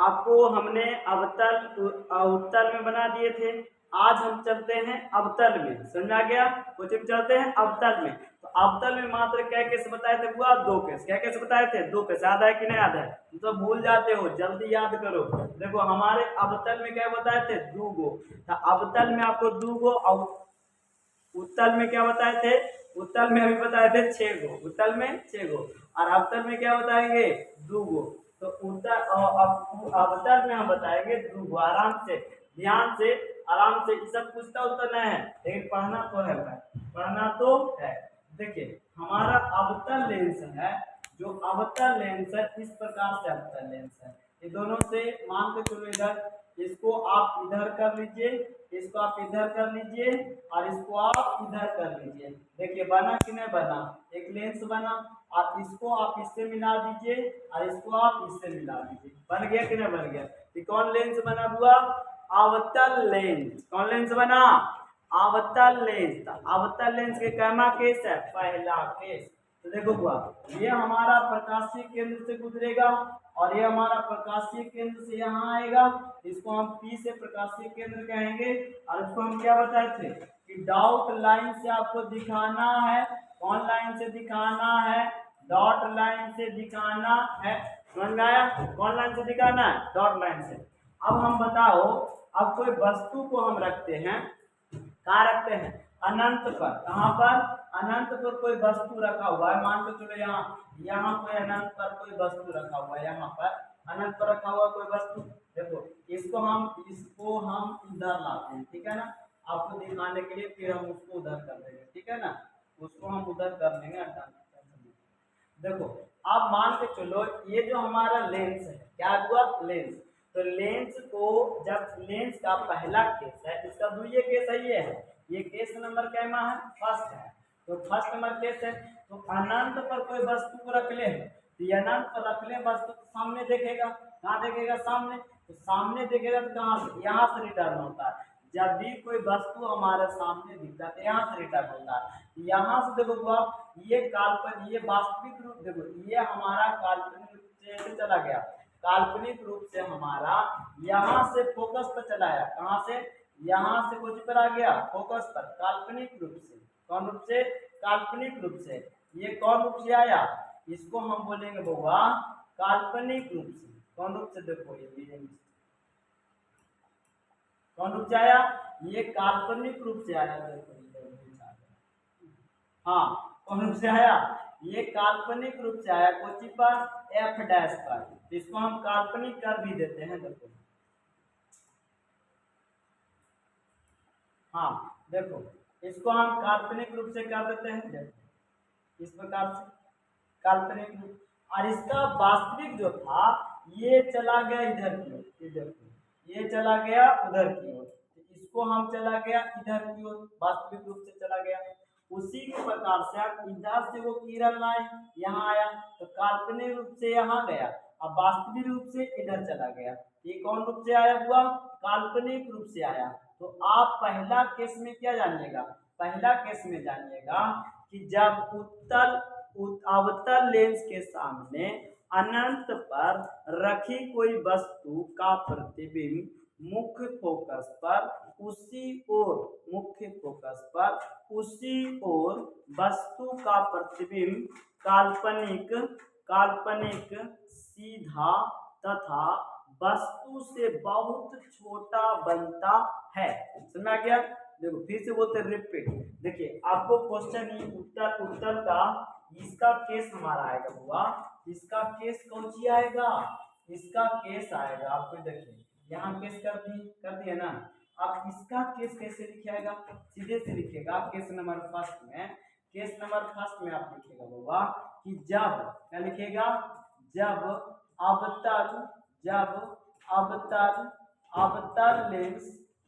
आपको हमने अवतल उत्तल में बना दिए थे। आज हम चलते हैं अवतल में, समझ आ गया? कोचिंग चलते हैं अवतल में। तो अवतल में मात्र क्या केस बताए थे बुआ? 2 केस। क्या केस बताए थे? 2 केस। याद है कि नहीं याद है? तो भूल जाते हो, जल्दी याद करो। देखो हमारे अवतल में क्या बताए थे? 2 गो। तो अवतल में आपको 2 गो और उत्तल में क्या बताए थे? उत्तल में अभी बताए थे 6 गो। उत्तल में 6 गो और अवतल में क्या बताएंगे? 2 गो। तो उत्तल और अवतल में हम बताएंगे 2 गो। आराम से, ध्यान से, आराम से। ये सब पूछता उत्तर नहीं है, लेकिन पढ़ना तो है भाई, पढ़ना तो है। देखिए हमारा अवतल लेंस है, जो अवतल लेंस है इस प्रकार से अवतल लेंस है। ये दोनों से मान के चलो, इधर इसको आप इधर कर लीजिए, इसको आप इधर कर लीजिए और इसको आप इधर कर लीजिए। देखिए बना कि नहीं बना? एक लेंस बना। आप इसको आप इससे मिला दीजिए और इसको आप इससे मिला दीजिए। बन गया कि नहीं बन गया? ये कौन लेंस बना हुआ? अवतल लेंस। कौन लेंस बना? अवतल लेंस। अवतल लेंस के कैमा केस है? पहला केस। तो देखो बुआ, ये हमारा प्रकाशीय केंद्र से गुजरेगा और ये हमारा प्रकाशीय केंद्र से यहाँ आएगा। इसको हम P से प्रकाशीय केंद्र कहेंगे और इसको हम क्या बताए थे कि डॉट लाइन से आपको दिखाना है। कौन लाइन से दिखाना है? डॉट लाइन से दिखाना है। समझ में आया? कौन लाइन से दिखाना है? डॉट लाइन से। अब हम बताओ, अब कोई वस्तु को हम रखते हैं, कहाँ रखते हैं? अनंत पर। कहाँ पर? अनंत पर कोई वस्तु रखा हुआ है। मान के चलो यहाँ कोई अनंत पर कोई वस्तु रखा हुआ है। यहाँ पर अनंत पर रखा हुआ कोई वस्तु। देखो इसको हम इधर लाते हैं, ठीक है ना? आपको दिखाने के लिए, फिर हम उसको उधर कर देंगे, ठीक है ना? उसको हम उधर कर लेंगे। देखो अब मान के चलो, ये जो हमारा लेंस है, क्या हुआ? लेंस। तो लेंस को, जब लेंस का पहला केस है, इसका द्वितीय केस है, ये केस नंबर कैमा है? फर्स्ट है। तो फर्स्ट नंबर केस है। तो अनंत पर कोई वस्तु को रख ले, तो अनंत पर रख ले वस्तु तो सामने देखेगा। कहाँ देखेगा? सामने। तो सामने देखेगा तो कहाँ से? यहाँ से रिटर्न होता है। जब भी कोई वस्तु हमारे सामने दिखता है यहाँ से रिटर्न होता है। यहाँ से देखो आप, ये काल्पनिक, ये वास्तविक रूप, देखो ये हमारा काल्पनिक रूप से चला गया। काल्पनिक रूप से हमारा यहाँ से फोकस पर चला गया। कहाँ से? यहाँ से कुछ पर आ गया फोकस पर, काल्पनिक रूप से। कौन रूप से? काल्पनिक रूप से। ये कौन रूप से आया? इसको हम बोलेंगे बउआ काल्पनिक रूप से। कौन रूप से? देखो ये कौन रूप से आया? ये काल्पनिक रूप से आया। हाँ, कौन रूप से आया? ये काल्पनिक रूप से आया। कोची पर? एफ डैश पर। इसको हम काल्पनिक कर भी देते हैं। देखो हाँ, देखो इसको हम काल्पनिक रूप से कर देते हैं। देखो इस प्रकार से काल्पनिक रूप, और इसका वास्तविक जो था ये चला गया इधर की ओर। देखो ये चला गया उधर की ओर, इसको हम चला गया इधर की ओर, वास्तविक रूप से चला गया। उसी के प्रकार से आप इधर से वो किरण लाए, यहाँ आया तो काल्पनिक रूप से यहाँ गया, अब वास्तविक रूप से इधर चला गया। ये कौन रूप से आया हुआ? काल्पनिक रूप से आया। तो आप पहला केस में क्या जानिएगा? पहला केस में जानिएगा कि जब उत्तल अवतल लेंस के सामने अनंत पर रखी कोई वस्तु का प्रतिबिंब मुख्य फोकस पर उसी ओर, मुख्य फोकस पर उसी ओर वस्तु का प्रतिबिंब काल्पनिक काल्पनिक सीधा तथा वस्तु से बहुत छोटा बनता है। समझ आ गया? देखो फिर से बोलते रिपीट। देखिए आपको क्वेश्चन ही उत्तर का इसका केस हमारा आएगा हुआ, इसका केस कौन सी आएगा? इसका केस आएगा। आपको देखिए यहाँ केस कर दिए ना। अब इसका केस कैसे लिखिएगा? सीधे से लिखिएगा केस नंबर फर्स्ट में। केस नंबर फर्स्ट में आप लिखिएगा बाबा कि जब, क्या लिखिएगा? जब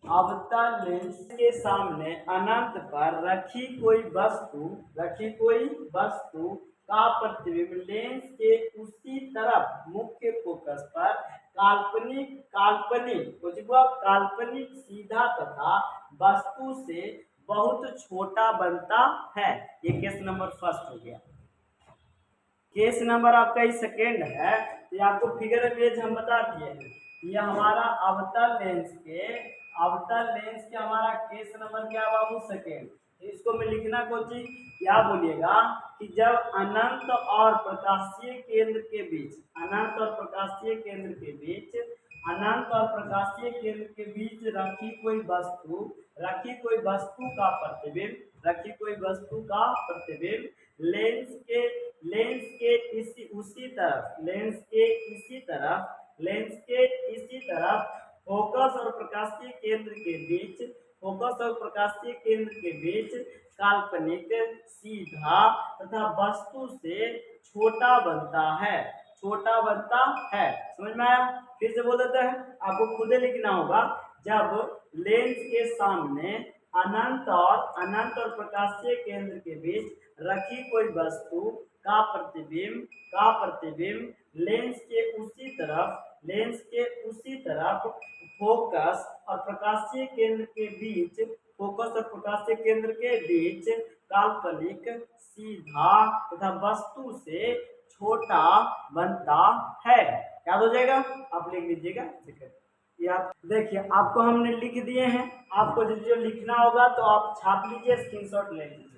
अवतल लेंस के सामने अनंत पर रखी कोई वस्तु का प्रतिबिंब लेंस के उसी तरफ मुख्य फोकस पर काल्पनिक सीधा तथा वस्तु से बहुत छोटा बनता है। ये केस नंबर फर्स्ट हो गया। केस नंबर आपका ही सेकेंड है। तो आपको फिगर इमेज हम बता दिए हैं। ये हमारा अवतल लेंस के हमारा केस नंबर क्या है बाबू? सेकेंड। इसको मैं लिखना कोची क्या बोलिएगा कि जब अनंत और प्रकाशीय केंद्र के बीच अनंत और प्रकाशीय केंद्र के बीच रखी कोई वस्तु का प्रतिबिंब लेंस के इसी तरफ फोकस और प्रकाशीय केंद्र के बीच काल्पनिक सीधा तथा वस्तु से छोटा बनता है। समझ में आया? फिर से बोल देते हैं, आपको खुद ही लिखना होगा। जब लेंस के सामने अनंत और प्रकाशीय केंद्र के बीच रखी कोई वस्तु का प्रतिबिंब लेंस के उसी तरफ फोकस और प्रकाशीय केंद्र के बीच काल्पनिक सीधा तथा वस्तु से छोटा बनता है। याद हो जाएगा? आप लिख लीजिएगा। ये आप देखिए, आपको हमने लिख दिए हैं। आपको जो लिखना होगा तो आप छाप लीजिए, स्क्रीनशॉट ले लीजिए।